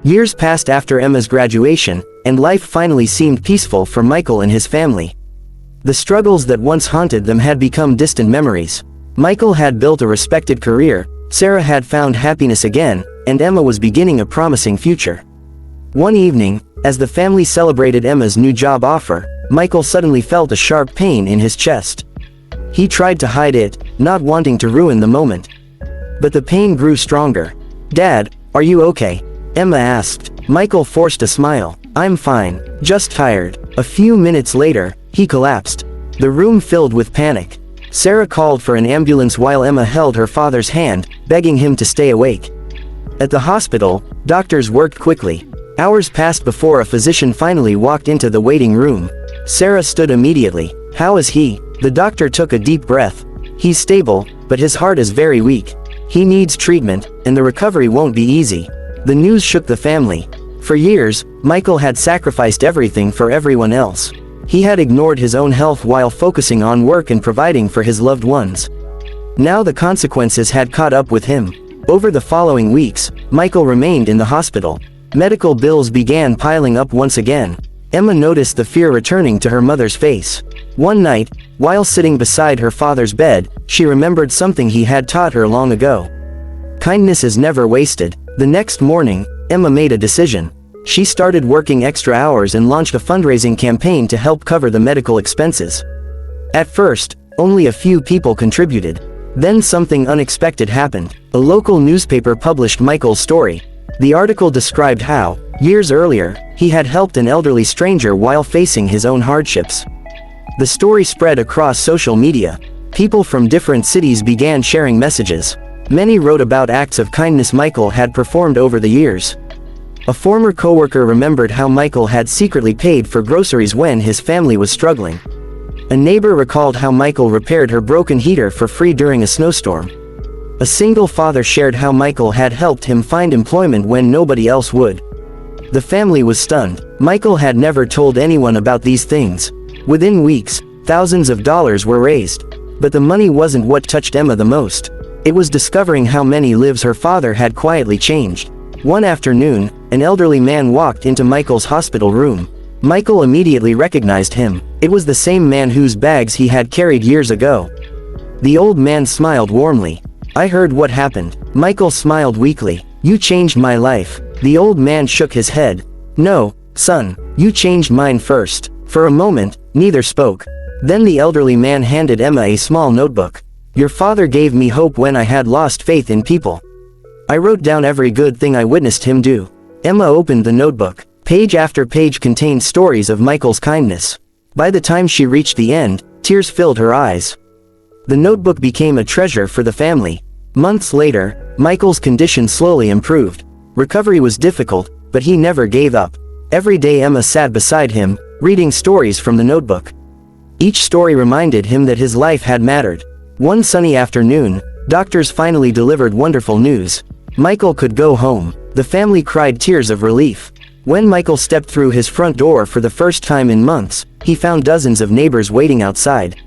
Years passed after Emma's graduation, and life finally seemed peaceful for Michael and his family. The struggles that once haunted them had become distant memories. Michael had built a respected career, Sarah had found happiness again, and Emma was beginning a promising future. One evening, as the family celebrated Emma's new job offer, Michael suddenly felt a sharp pain in his chest. He tried to hide it, not wanting to ruin the moment. But the pain grew stronger. "Dad, are you okay?" Emma asked. Michael forced a smile. "I'm fine, just tired." A few minutes later, he collapsed. The room filled with panic. Sarah called for an ambulance while Emma held her father's hand, begging him to stay awake. At the hospital, doctors worked quickly. Hours passed before a physician finally walked into the waiting room. Sarah stood immediately. "How is he?" The doctor took a deep breath. "He's stable, but his heart is very weak. He needs treatment, and the recovery won't be easy." The news shook the family. For years, Michael had sacrificed everything for everyone else. He had ignored his own health while focusing on work and providing for his loved ones. Now the consequences had caught up with him. Over the following weeks, Michael remained in the hospital. Medical bills began piling up once again. Emma noticed the fear returning to her mother's face. One night, while sitting beside her father's bed, she remembered something he had taught her long ago. Kindness is never wasted. The next morning, Emma made a decision. She started working extra hours and launched a fundraising campaign to help cover the medical expenses. At first, only a few people contributed. Then something unexpected happened. A local newspaper published Michael's story. The article described how, years earlier, he had helped an elderly stranger while facing his own hardships. The story spread across social media. People from different cities began sharing messages. Many wrote about acts of kindness Michael had performed over the years. A former coworker remembered how Michael had secretly paid for groceries when his family was struggling. A neighbor recalled how Michael repaired her broken heater for free during a snowstorm. A single father shared how Michael had helped him find employment when nobody else would. The family was stunned. Michael had never told anyone about these things. Within weeks, thousands of dollars were raised. But the money wasn't what touched Emma the most. It was discovering how many lives her father had quietly changed. One afternoon, an elderly man walked into Michael's hospital room. Michael immediately recognized him. It was the same man whose bags he had carried years ago. The old man smiled warmly. "I heard what happened." Michael smiled weakly. "You changed my life." The old man shook his head. "No, son, you changed mine first." For a moment, neither spoke. Then the elderly man handed Emma a small notebook. "Your father gave me hope when I had lost faith in people. I wrote down every good thing I witnessed him do." Emma opened the notebook. Page after page contained stories of Michael's kindness. By the time she reached the end, tears filled her eyes. The notebook became a treasure for the family. Months later, Michael's condition slowly improved. Recovery was difficult, but he never gave up. Every day Emma sat beside him, reading stories from the notebook. Each story reminded him that his life had mattered. One sunny afternoon, doctors finally delivered wonderful news. Michael could go home. The family cried tears of relief. When Michael stepped through his front door for the first time in months, he found dozens of neighbors waiting outside.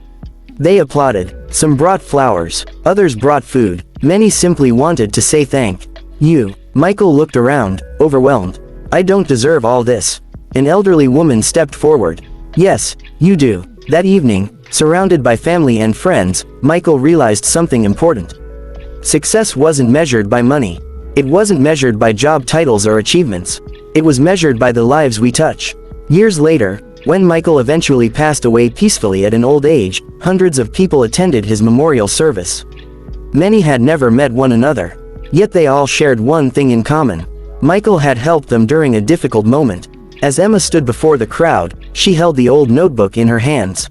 They applauded. Some brought flowers, others brought food. Many simply wanted to say thank you. Michael looked around, overwhelmed. "I don't deserve all this." An elderly woman stepped forward. "Yes, you do." That evening, surrounded by family and friends, Michael realized something important. Success wasn't measured by money. It wasn't measured by job titles or achievements. It was measured by the lives we touch. Years later, when Michael eventually passed away peacefully at an old age, hundreds of people attended his memorial service. Many had never met one another. Yet they all shared one thing in common. Michael had helped them during a difficult moment. As Emma stood before the crowd, she held the old notebook in her hands.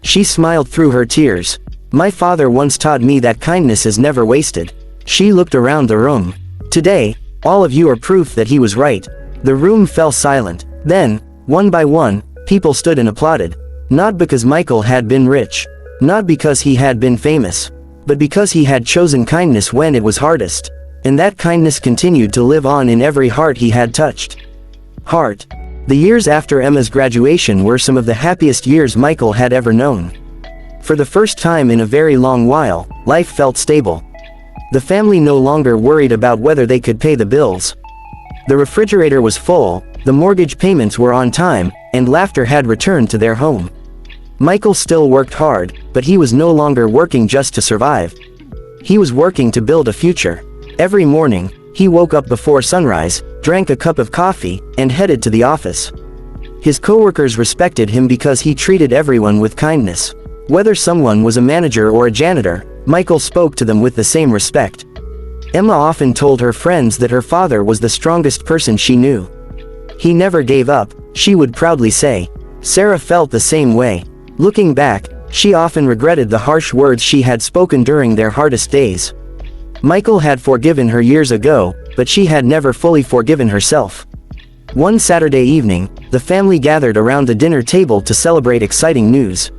She smiled through her tears. "My father once taught me that kindness is never wasted." She looked around the room. "Today, all of you are proof that he was right." The room fell silent. Then, one by one, people stood and applauded. Not because Michael had been rich. Not because he had been famous. But because he had chosen kindness when it was hardest. And that kindness continued to live on in every heart he had touched. Heart. The years after Emma's graduation were some of the happiest years Michael had ever known. For the first time in a very long while, life felt stable. The family no longer worried about whether they could pay the bills. The refrigerator was full, the mortgage payments were on time, and laughter had returned to their home. Michael still worked hard, but he was no longer working just to survive. He was working to build a future. Every morning, he woke up before sunrise, drank a cup of coffee, and headed to the office. His coworkers respected him because he treated everyone with kindness. Whether someone was a manager or a janitor, Michael spoke to them with the same respect. Emma often told her friends that her father was the strongest person she knew. He never gave up, she would proudly say. Sarah felt the same way. Looking back, she often regretted the harsh words she had spoken during their hardest days. Michael had forgiven her years ago, but she had never fully forgiven herself. One Saturday evening, the family gathered around the dinner table to celebrate exciting news.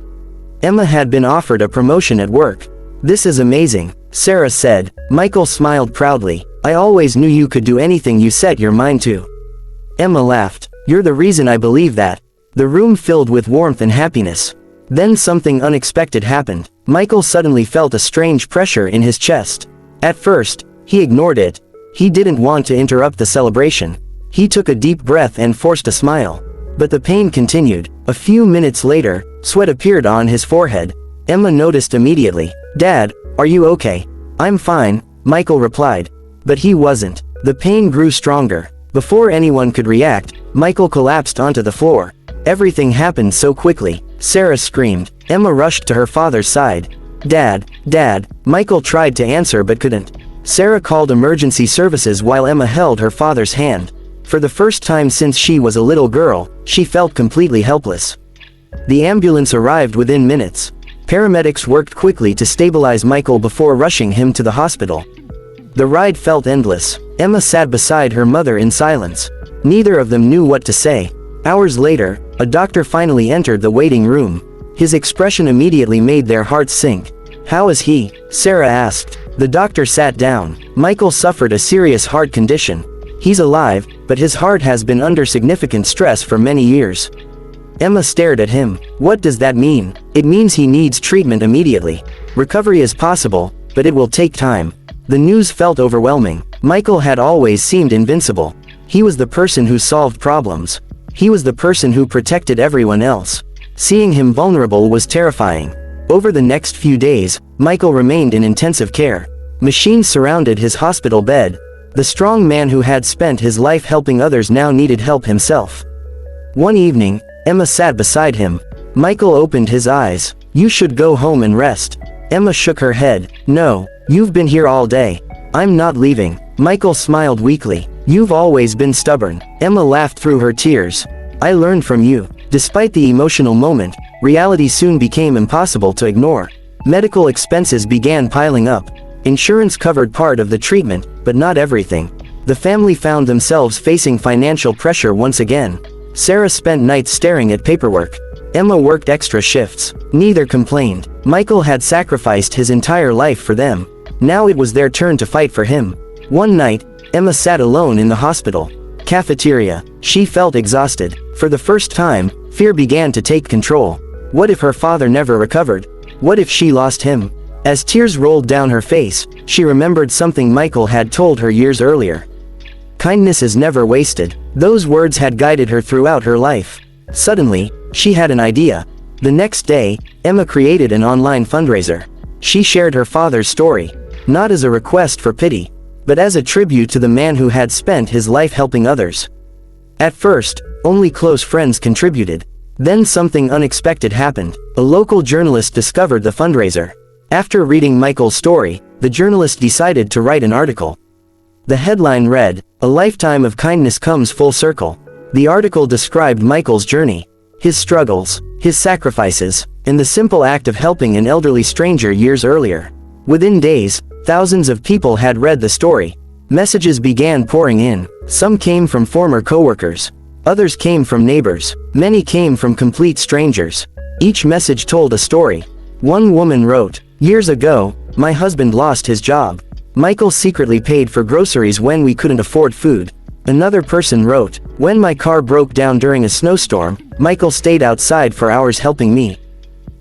Emma had been offered a promotion at work. "This is amazing," Sarah said. Michael smiled proudly. "I always knew you could do anything you set your mind to." Emma laughed. "You're the reason I believe that." The room filled with warmth and happiness. Then something unexpected happened. Michael suddenly felt a strange pressure in his chest. At first, he ignored it. He didn't want to interrupt the celebration. He took a deep breath and forced a smile. But the pain continued. A few minutes later, sweat appeared on his forehead. Emma noticed immediately. "Dad, are you okay?" "I'm fine," Michael replied. But he wasn't. The pain grew stronger. Before anyone could react, Michael collapsed onto the floor. Everything happened so quickly. Sarah screamed. Emma rushed to her father's side. "Dad, Dad," Michael tried to answer but couldn't. Sarah called emergency services while Emma held her father's hand. For the first time since she was a little girl, she felt completely helpless. The ambulance arrived within minutes. Paramedics worked quickly to stabilize Michael before rushing him to the hospital. The ride felt endless. Emma sat beside her mother in silence. Neither of them knew what to say. Hours later, a doctor finally entered the waiting room. His expression immediately made their hearts sink. "How is he?" Sarah asked. The doctor sat down. "Michael suffered a serious heart condition. He's alive, but his heart has been under significant stress for many years." Emma stared at him. "What does that mean?" "It means he needs treatment immediately. Recovery is possible, but it will take time." The news felt overwhelming. Michael had always seemed invincible. He was the person who solved problems. He was the person who protected everyone else. Seeing him vulnerable was terrifying. Over the next few days, Michael remained in intensive care. Machines surrounded his hospital bed. The strong man who had spent his life helping others now needed help himself. One evening, Emma sat beside him. Michael opened his eyes. "You should go home and rest." Emma shook her head. "No, you've been here all day. I'm not leaving." Michael smiled weakly. "You've always been stubborn." Emma laughed through her tears. "I learned from you." Despite the emotional moment, reality soon became impossible to ignore. Medical expenses began piling up. Insurance covered part of the treatment, but not everything. The family found themselves facing financial pressure once again. Sarah spent nights staring at paperwork. Emma worked extra shifts. Neither complained. Michael had sacrificed his entire life for them. Now it was their turn to fight for him. One night, Emma sat alone in the hospital cafeteria. She felt exhausted. For the first time, fear began to take control. What if her father never recovered? What if she lost him? As tears rolled down her face, she remembered something Michael had told her years earlier. Kindness is never wasted. Those words had guided her throughout her life. Suddenly, she had an idea. The next day, Emma created an online fundraiser. She shared her father's story, not as a request for pity, but as a tribute to the man who had spent his life helping others. At first, only close friends contributed. Then something unexpected happened. A local journalist discovered the fundraiser. After reading Michael's story, the journalist decided to write an article. The headline read, "A lifetime of kindness comes full circle." The article described Michael's journey, his struggles, his sacrifices, and the simple act of helping an elderly stranger years earlier. Within days, thousands of people had read the story. Messages began pouring in. Some came from former coworkers. Others came from neighbors. Many came from complete strangers. Each message told a story. One woman wrote, "Years ago, my husband lost his job. Michael secretly paid for groceries when we couldn't afford food." Another person wrote, "When my car broke down during a snowstorm, Michael stayed outside for hours helping me."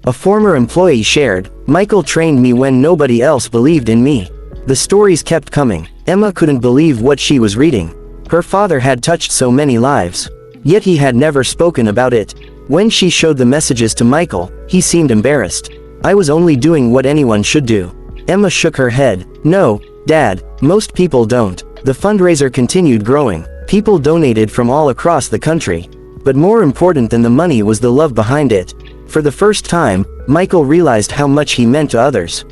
A former employee shared, "Michael trained me when nobody else believed in me." The stories kept coming. Emma couldn't believe what she was reading. Her father had touched so many lives. Yet he had never spoken about it. When she showed the messages to Michael, he seemed embarrassed. I was only doing what anyone should do. Emma shook her head. No, Dad, most people don't. The fundraiser continued growing. People donated from all across the country. But more important than the money was the love behind it. For the first time, Michael realized how much he meant to others.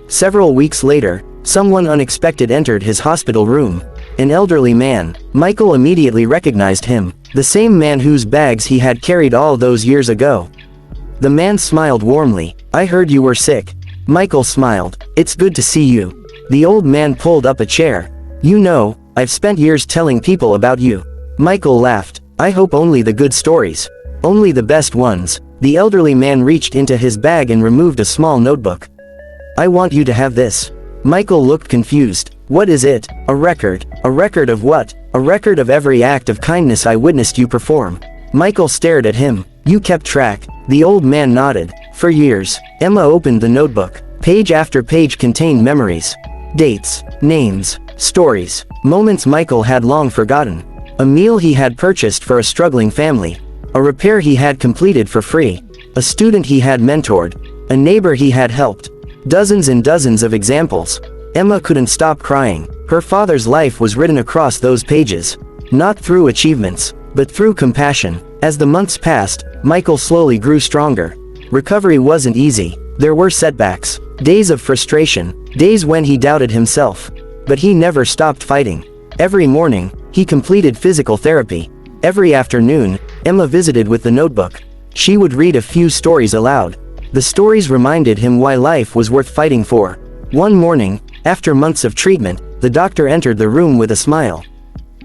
Several weeks later, someone unexpected entered his hospital room. An elderly man. Michael immediately recognized him. The same man whose bags he had carried all those years ago. The man smiled warmly. I heard you were sick. Michael smiled. It's good to see you. The old man pulled up a chair. You know, I've spent years telling people about you. Michael laughed. I hope only the good stories. Only the best ones. The elderly man reached into his bag and removed a small notebook. I want you to have this. Michael looked confused. What is it? A record. A record of what? A record of every act of kindness I witnessed you perform. Michael stared at him. You kept track. The old man nodded. For years. Emma opened the notebook. Page after page contained memories. Dates. Names. Stories. Moments Michael had long forgotten. A meal he had purchased for a struggling family. A repair he had completed for free. A student he had mentored. A neighbor he had helped. Dozens and dozens of examples. Emma couldn't stop crying. Her father's life was written across those pages. Not through achievements, but through compassion. As the months passed, Michael slowly grew stronger. Recovery wasn't easy. There were setbacks. Days of frustration. Days when he doubted himself. But he never stopped fighting. Every morning, he completed physical therapy. Every afternoon, Emma visited with the notebook. She would read a few stories aloud. The stories reminded him why life was worth fighting for. One morning, after months of treatment, the doctor entered the room with a smile.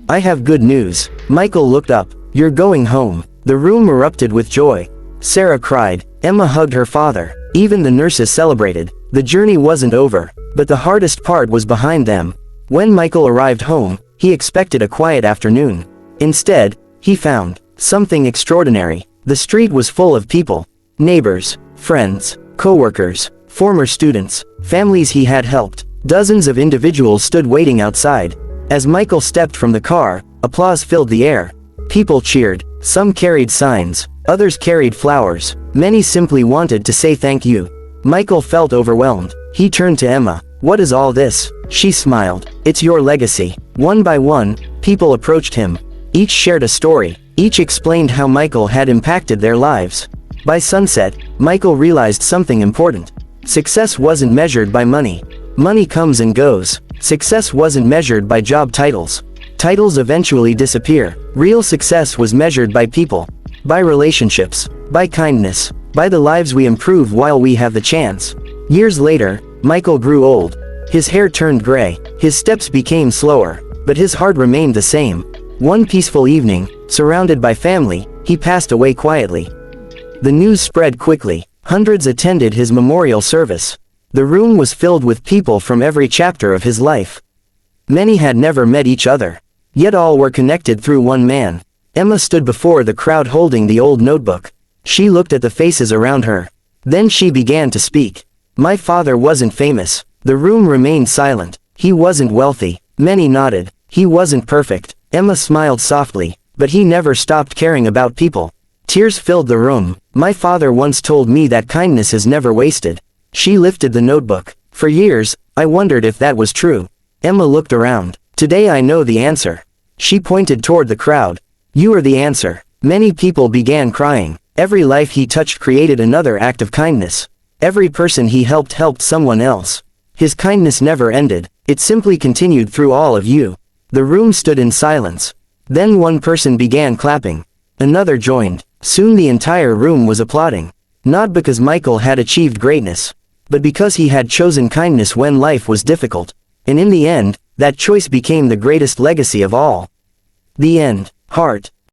I have good news. Michael looked up. You're going home. The room erupted with joy. Sarah cried. Emma hugged her father. Even the nurses celebrated. The journey wasn't over, but the hardest part was behind them. When Michael arrived home, he expected a quiet afternoon. Instead, he found something extraordinary. The street was full of people. Neighbors, friends, co-workers, former students, families he had helped. Dozens of individuals stood waiting outside. As Michael stepped from the car, applause filled the air. People cheered. Some carried signs. Others carried flowers. Many simply wanted to say thank you. Michael felt overwhelmed. He turned to Emma. What is all this? She smiled. It's your legacy. One by one, people approached him. Each shared a story. Each explained how Michael had impacted their lives. By sunset, Michael realized something important. Success wasn't measured by money. Money comes and goes. Success wasn't measured by job titles. Titles eventually disappear. Real success was measured by people. By relationships. By kindness. By the lives we improve while we have the chance. Years later, Michael grew old. His hair turned gray. His steps became slower. But his heart remained the same. One peaceful evening, surrounded by family, he passed away quietly. The news spread quickly. Hundreds attended his memorial service. The room was filled with people from every chapter of his life. Many had never met each other. Yet all were connected through one man. Emma stood before the crowd holding the old notebook. She looked at the faces around her. Then she began to speak. My father wasn't famous. The room remained silent. He wasn't wealthy. Many nodded. He wasn't perfect. Emma smiled softly. But he never stopped caring about people. Tears filled the room. My father once told me that kindness is never wasted. She lifted the notebook. For years, I wondered if that was true. Emma looked around. Today I know the answer. She pointed toward the crowd. You are the answer. Many people began crying. Every life he touched created another act of kindness. Every person he helped someone else. His kindness never ended. It simply continued through all of you. The room stood in silence. Then one person began clapping. Another joined. Soon the entire room was applauding. Not because Michael had achieved greatness, but because he had chosen kindness when life was difficult. And in the end, that choice became the greatest legacy of all. The end. Heart.